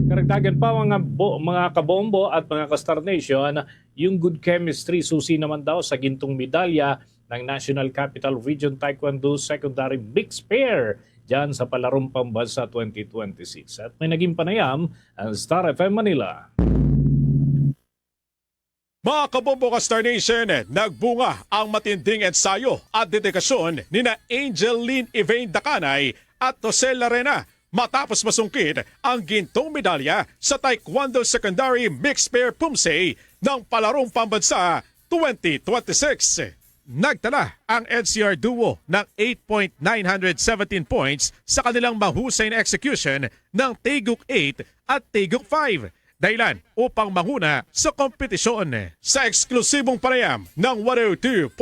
Karagdagan pa mga kabombo at mga ka-Star Nation, yung good chemistry susi naman daw sa gintong medalya ng National Capital Region Taekwondo Secondary Mixed Pair dyan sa Palarong Pambansa 2026. At may naging panayam ang Star FM Manila. Mga kabombo ka Star Nation, nagbunga ang matinding ensayo at dedikasyon ni na Angel Lynn Evain Dacanay at Jose Larena matapos masungkit ang gintong medalya sa Taekwondo Secondary Mixed Pair Pumsay ng Palarong Pambansa 2026. Nagtala ang NCR duo ng 8.917 points sa kanilang mahusay na execution ng Taeguk 8 at Taeguk 5. Dahilan upang manguna sa kompetisyon. Sa eksklusibong panayam ng 102.7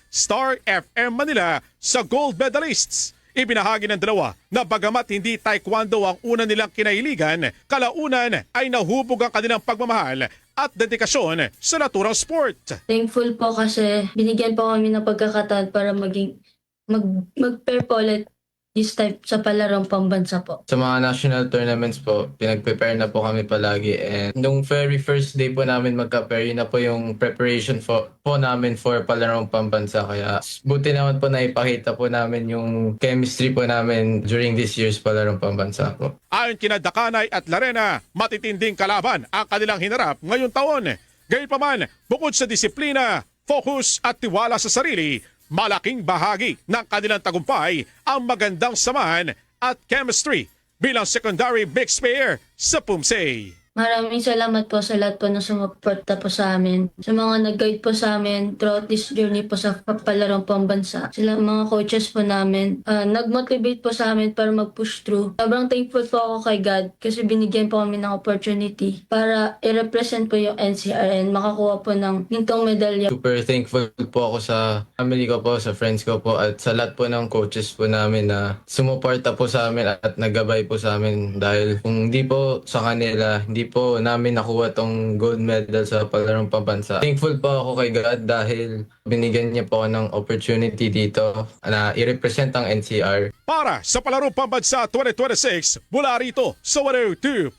Star FM Manila sa gold medalists, ibinahagi ng dalawa na bagamat hindi taekwondo ang una nilang kinahiligan, kalaunan ay nahubog ang kanilang pagmamahal at dedikasyon sa naturang sport. Thankful po kasi binigyan po kami ng pagkakataon para mag-pair po ulit this time sa Palarong Pambansa po. Sa mga national tournaments po, pinag-prepare na po kami palagi. And nung very first day po namin magka-pair, yun na po yung preparation po namin for Palarong Pambansa. Kaya buti naman po na ipakita po namin yung chemistry po namin during this year's Palarong Pambansa po. Ayon kina Dacanay at Larena, matitinding kalaban ang kanilang hinarap ngayong taon. Gayunpaman, bukod sa disiplina, focus at tiwala sa sarili, malaking bahagi ng kanilang tagumpay ang magandang samahan at chemistry bilang secondary mixed pair sa Pumsay. Maraming salamat po sa lahat po na sumuporta po sa amin. Sa mga nag-guide po sa amin throughout this journey po sa Palarong Pambansa. Sila mga coaches po namin. Nag-motivate po sa amin para mag-push through. Sobrang thankful po ako kay God kasi binigyan po kami ng opportunity para i-represent po yung NCR and makakuha po ng gintong medalya. Super thankful po ako sa family ko po, sa friends ko po, at sa lahat po ng coaches po namin na sumuporta po sa amin at naggabay po sa amin. Dahil kung hindi po sa kanila, hindi po namin nakuha tong gold medal sa Palarong Pambansa. Thankful po ako kay God dahil binigyan niya po ako ng opportunity dito na i-represent ang NCR. Para sa Palarong Pambansa 2026, mula rito sa 102.7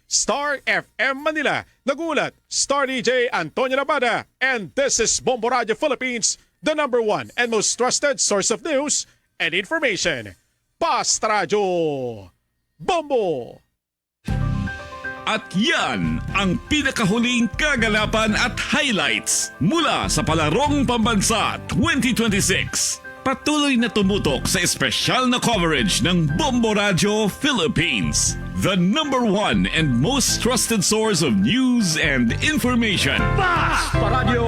Star FM Manila, nagulat Star DJ Antonio Labada, and this is Bombo Radio Philippines, the #1 and most trusted source of news and information. Basta Radio Bombo! At yan ang pinakahuling kagalapan at highlights mula sa Palarong Pambansa 2026. Patuloy na tumutok sa espesyal na coverage ng Bombo Radio Philippines, the #1 and most trusted source of news and information. Basta Radio